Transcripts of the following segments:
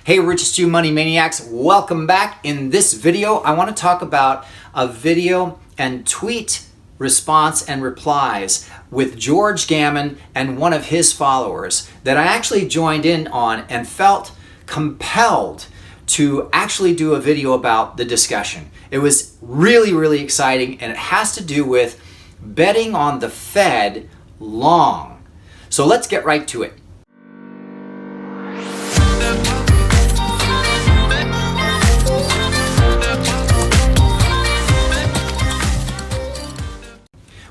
Hey, Richest Money Maniacs, welcome back. In this video, I want to talk about a video and tweet response and replies with George Gammon and one of his followers that I actually joined in on and felt compelled to actually do a video about the discussion. It was really exciting, and it has to do with betting on the Fed long. So let's get right to it.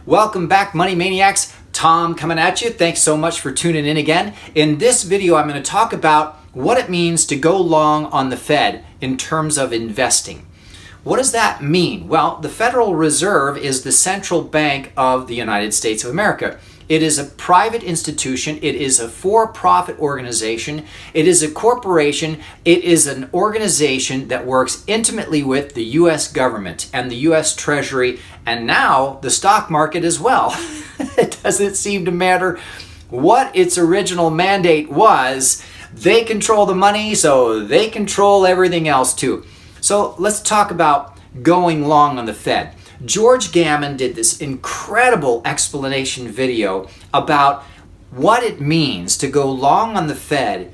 Welcome back, Money Maniacs. Tom coming at you. Thanks so much for tuning in again. In this video, I'm going to talk about what it means to go long on the Fed in terms of investing. What does that mean? Well, the Federal Reserve is the central bank of the United States of America. It is a private institution. It is a for-profit organization. It is a corporation. It is an organization that works intimately with the U.S. government and the U.S. Treasury, and now the stock market as well. It doesn't seem to matter what its original mandate was. They control the money, so they control everything else too. So let's talk about going long on the Fed. George Gammon did this incredible explanation video about what it means to go long on the Fed.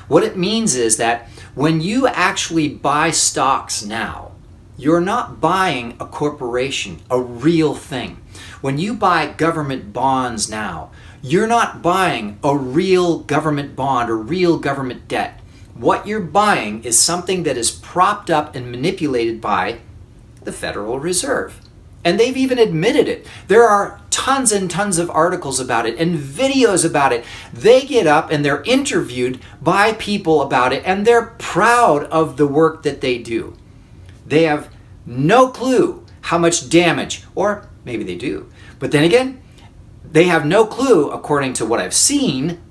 What it means is that when you actually buy stocks now, you're not buying a corporation, a real thing. When you buy government bonds now, you're not buying a real government bond or real government debt. What you're buying is something that is propped up and manipulated by the Federal Reserve. And they've even admitted it. There are tons and tons of articles about it and videos about it. They get up and they're interviewed by people about it, and they're proud of the work that they do. They have no clue how much damage, or maybe they do, but then again, they have no clue, according to what I've seen,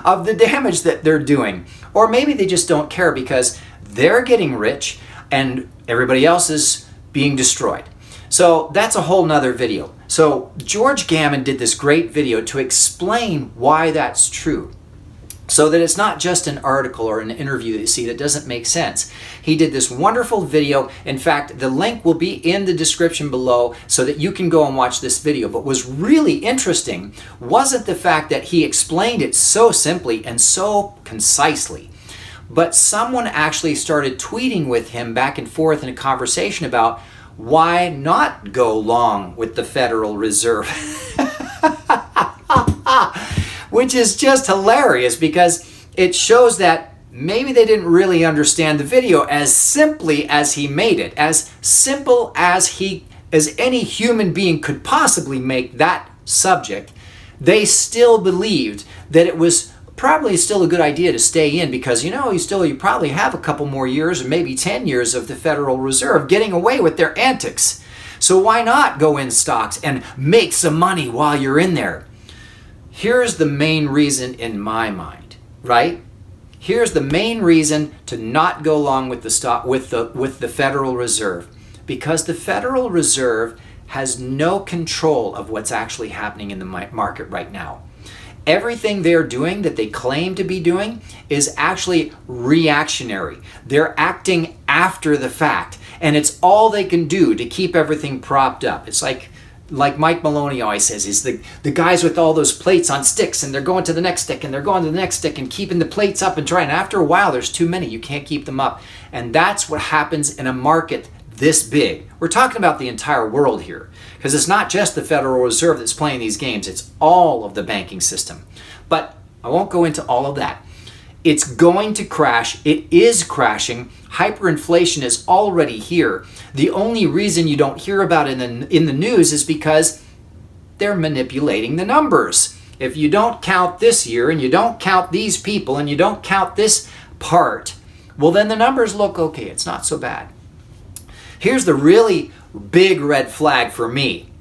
of the damage that they're doing. Or maybe they just don't care because they're getting rich and everybody else is being destroyed. So that's a whole nother video. So George Gammon did this great video to explain why that's true, so that it's not just an article or an interview that you see that doesn't make sense. He did this wonderful video. In fact, the link will be in the description below so that you can go and watch this video. But what was really interesting wasn't the fact that he explained it so simply and so concisely, but someone actually started tweeting with him back and forth in a conversation about why not go long with the Federal Reserve. Which is just hilarious because it shows that maybe they didn't really understand the video as simply as he made it, as simple as any human being could possibly make that subject. They still believed that it was probably still a good idea to stay in because, you probably have a couple more years or maybe 10 years of the Federal Reserve getting away with their antics. So why not go in stocks and make some money while you're in there? Here's the main reason in my mind, right? Here's the main reason to not go along with the stock with the Federal Reserve, because the Federal Reserve has no control of what's actually happening in the market right now. Everything they're doing that they claim to be doing is actually reactionary. They're acting after the fact, and it's all they can do to keep everything propped up. It's like Mike Malone always says, is the guys with all those plates on sticks, and they're going to the next stick, and they're going to the next stick, and keeping the plates up and trying. After a while, there's too many. You can't keep them up. And that's what happens in a market this big. We're talking about the entire world here, because it's not just the Federal Reserve that's playing these games. It's all of the banking system. But I won't go into all of that. It's going to crash. It is crashing. Hyperinflation is already here. The only reason you don't hear about it in the news is because they're manipulating the numbers. If you don't count this year, and you don't count these people, and you don't count this part, well, then the numbers look okay. It's not so bad. Here's the really big red flag for me.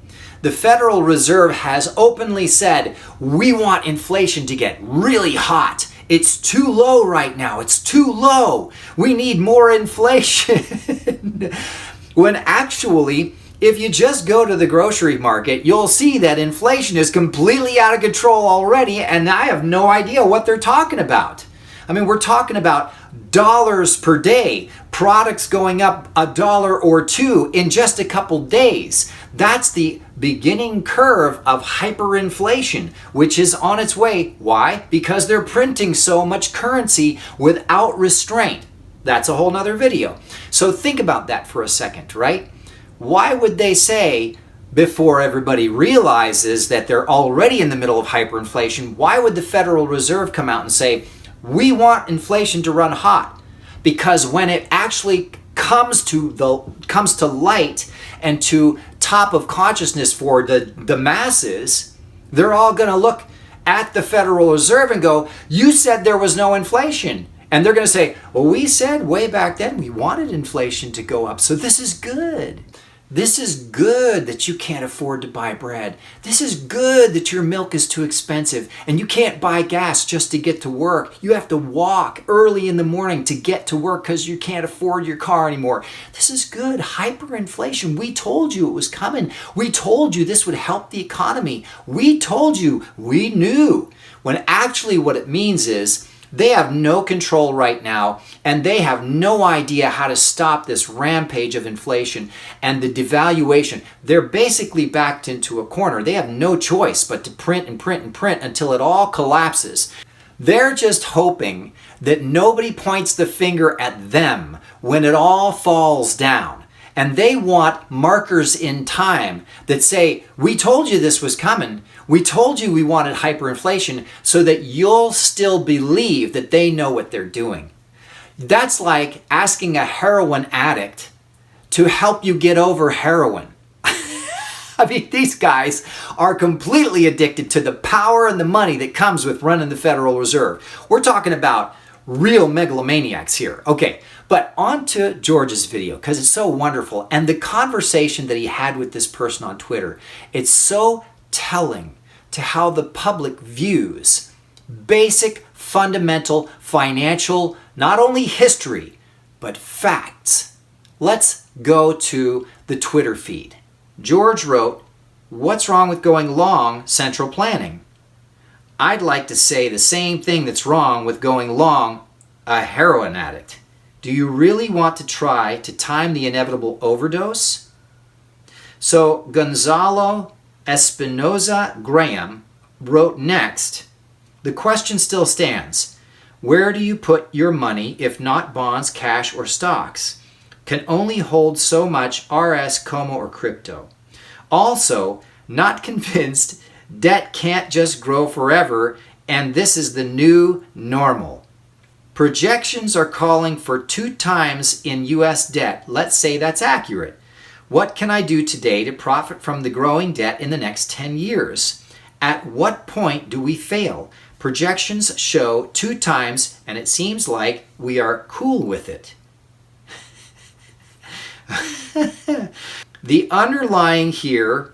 The Federal Reserve has openly said, we want inflation to get really hot. It's too low right now. It's too low. We need more inflation. When actually, if you just go to the grocery market, you'll see that inflation is completely out of control already, and I have no idea what they're talking about. I mean, we're talking about dollars per day, products going up $1 or $2 in just a couple days. That's the beginning curve of hyperinflation, which is on its way. Why? Because they're printing so much currency without restraint. That's a whole nother video. So think about that for a second, right? Why would they say, before everybody realizes that they're already in the middle of hyperinflation, why would the Federal Reserve come out and say, we want inflation to run hot? Because when it actually comes to light and to top of consciousness for the masses, they're all going to look at the Federal Reserve and go, you said there was no inflation. And they're going to say, well, we said way back then we wanted inflation to go up. So this is good. This is good that you can't afford to buy bread. This is good that your milk is too expensive and you can't buy gas just to get to work. You have to walk early in the morning to get to work because you can't afford your car anymore. This is good. Hyperinflation. We told you it was coming. We told you this would help the economy. We told you. We knew. When actually what it means is they have no control right now, and they have no idea how to stop this rampage of inflation and the devaluation. They're basically backed into a corner. They have no choice but to print and print and print until it all collapses. They're just hoping that nobody points the finger at them when it all falls down. And they want markers in time that say, we told you this was coming. We told you we wanted hyperinflation so that you'll still believe that they know what they're doing. That's like asking a heroin addict to help you get over heroin. I mean, these guys are completely addicted to the power and the money that comes with running the Federal Reserve. We're talking about real megalomaniacs here. Okay, but on to George's video because it's so wonderful. And the conversation that he had with this person on Twitter, it's so telling to how the public views basic, fundamental, financial, not only history, but facts. Let's go to the Twitter feed. George wrote, "What's wrong with going long central planning? I'd like to say the same thing that's wrong with going long a heroin addict. Do you really want to try to time the inevitable overdose?" So Gonzalo Espinoza Graham wrote next, "The question still stands. Where do you put your money if not bonds, cash, or stocks? Can only hold so much RS, Como, or crypto. Also, not convinced debt can't just grow forever and this is the new normal. Projections are calling for 2 times in US debt. Let's say that's accurate. What can I do today to profit from the growing debt in the next 10 years? At what point do we fail? Projections show 2 times and it seems like we are cool with it." The underlying here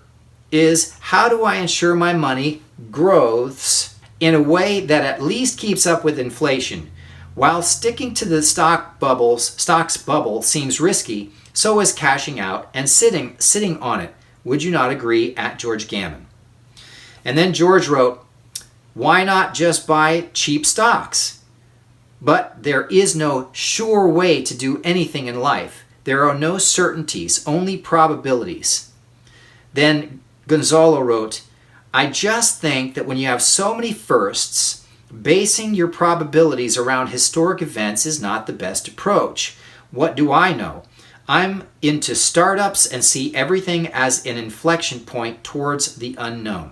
is, how do I ensure my money grows in a way that at least keeps up with inflation? While sticking to the stocks bubble seems risky, so is cashing out and sitting on it. Would you not agree? At George Gammon. And then George wrote, "Why not just buy cheap stocks? But there is no sure way to do anything in life. There are no certainties, only probabilities." Then Gonzalo wrote, "I just think that when you have so many firsts, basing your probabilities around historic events is not the best approach. What do I know? I'm into startups and see everything as an inflection point towards the unknown."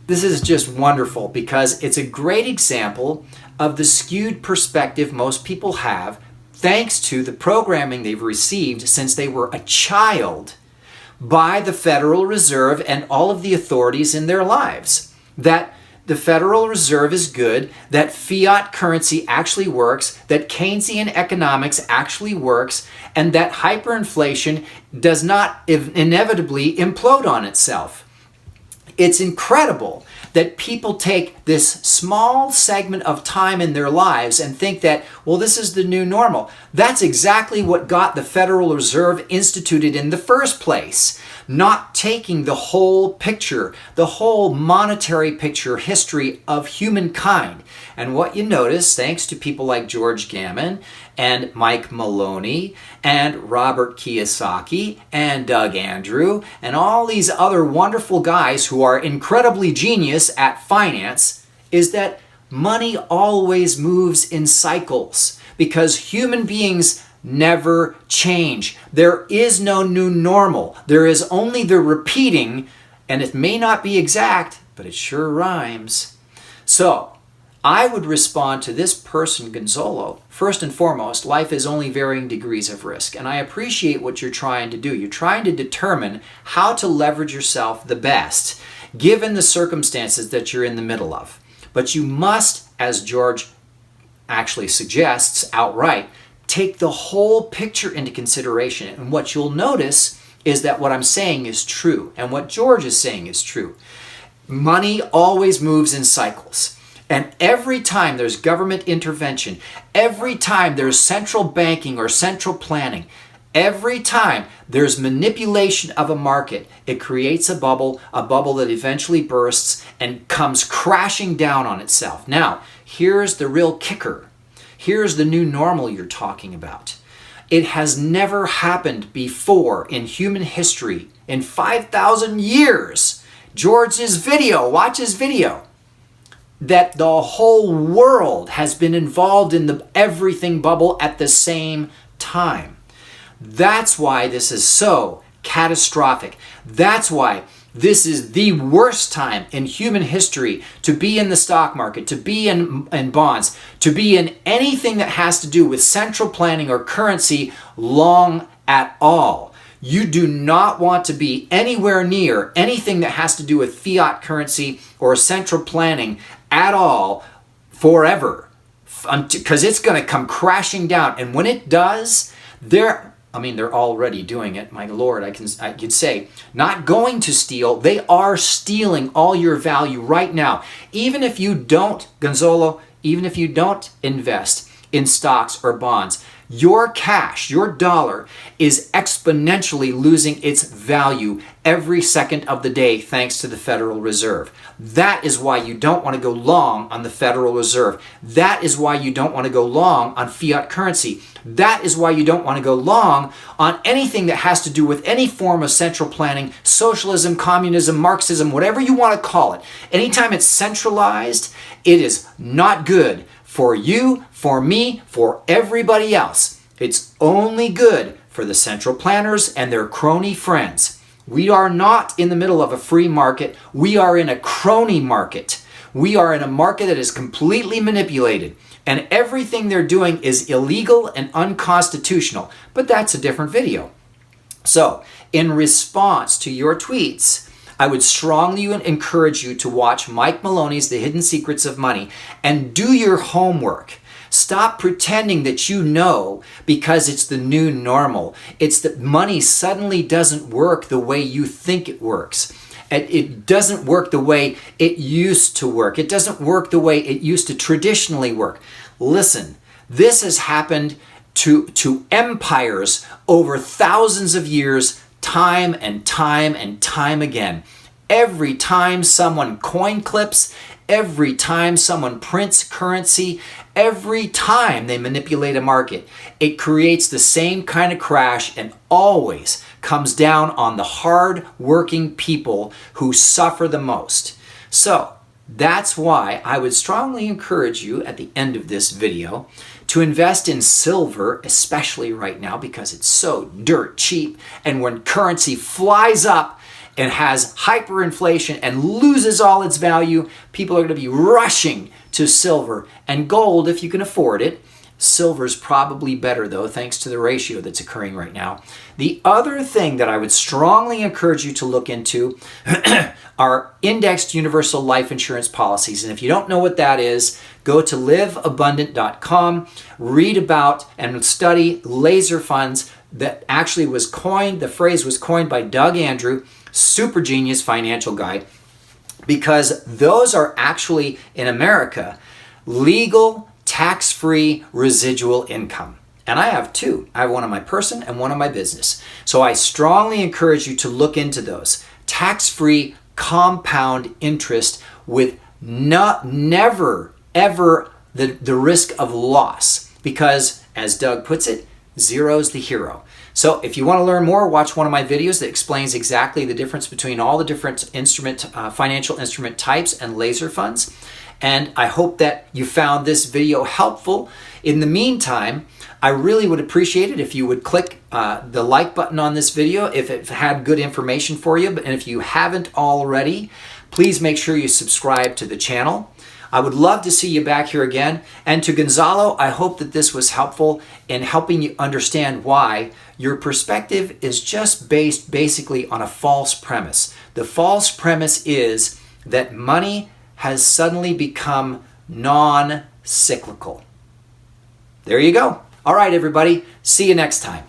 This is just wonderful because it's a great example of the skewed perspective most people have thanks to the programming they've received since they were a child by the Federal Reserve and all of the authorities in their lives. That the Federal Reserve is good, that fiat currency actually works, that Keynesian economics actually works, and that hyperinflation does not inevitably implode on itself. It's incredible that people take this small segment of time in their lives and think that, well, this is the new normal. That's exactly what got the Federal Reserve instituted in the first place. not taking the whole picture, the whole monetary picture history of humankind. And what you notice, thanks to people like George Gammon and Mike Malone and Robert Kiyosaki and Doug Andrew and all these other wonderful guys who are incredibly genius at finance, is that money always moves in cycles because human beings never change. There is no new normal. There is only the repeating, and it may not be exact, but it sure rhymes. So, I would respond to this person, Gonzalo. First and foremost, life is only varying degrees of risk, and I appreciate what you're trying to do. You're trying to determine how to leverage yourself the best, given the circumstances that you're in the middle of. But you must, as George actually suggests outright, take the whole picture into consideration. And what you'll notice is that what I'm saying is true, and what George is saying is true. Money always moves in cycles. And every time there's government intervention, every time there's central banking or central planning, every time there's manipulation of a market, it creates a bubble that eventually bursts and comes crashing down on itself. Now, here's the real kicker. Here's the new normal you're talking about. It has never happened before in human history in 5,000 years. George's video, watch his video, that the whole world has been involved in the everything bubble at the same time. That's why this is so catastrophic. That's why this is the worst time in human history to be in the stock market, to be in bonds, to be in anything that has to do with central planning or currency long at all. You do not want to be anywhere near anything that has to do with fiat currency or central planning at all forever, because it's going to come crashing down. And when it does, they're already doing it. My Lord, I could say, not going to steal. They are stealing all your value right now. Even if you don't, Gonzalo, even if you don't invest in stocks or bonds, your cash, your dollar, is exponentially losing its value every second of the day thanks to the Federal Reserve. That is why you don't want to go long on the Federal Reserve. That is why you don't want to go long on fiat currency. That is why you don't want to go long on anything that has to do with any form of central planning, socialism, communism, Marxism, whatever you want to call it. Anytime it's centralized, it is not good for you, for me, for everybody else. It's only good for the central planners and their crony friends. We are not in the middle of a free market. We are in a crony market. We are in a market that is completely manipulated. And everything they're doing is illegal and unconstitutional. But that's a different video. So, in response to your tweets, I would strongly encourage you to watch Mike Malone's The Hidden Secrets of Money and do your homework. Stop pretending that you know because it's the new normal. It's that money suddenly doesn't work the way you think it works. It doesn't work the way it used to work. It doesn't work the way it used to traditionally work. Listen, this has happened to empires over thousands of years, time and time and time again. Every time someone coin clips, every time someone prints currency, every time they manipulate a market, it creates the same kind of crash and always comes down on the hard-working people who suffer the most. So, that's why I would strongly encourage you at the end of this video to invest in silver, especially right now because it's so dirt cheap, and when currency flies up and has hyperinflation and loses all its value, people are going to be rushing to silver and gold if you can afford it. Silver's probably better though, thanks to the ratio that's occurring right now. The other thing that I would strongly encourage you to look into are indexed universal life insurance policies. And if you don't know what that is, go to liveabundant.com, read about and study laser funds. That actually was coined, the phrase was coined by Doug Andrew, super genius financial guy, because those are actually, in America, legal tax-free residual income. And I have two. I have one on my person and one on my business. So I strongly encourage you to look into those. Tax-free compound interest with never, ever the risk of loss. Because, as Doug puts it, zero's the hero. So if you want to learn more, watch one of my videos that explains exactly the difference between all the different financial instrument types and laser funds. And I hope that you found this video helpful. In the meantime, I really would appreciate it if you would click the like button on this video if it had good information for you. And if you haven't already, please make sure you subscribe to the channel. I would love to see you back here again. And to Gonzalo, I hope that this was helpful in helping you understand why your perspective is just based basically on a false premise. The false premise is that money has suddenly become non-cyclical. There you go. All right, everybody. See you next time.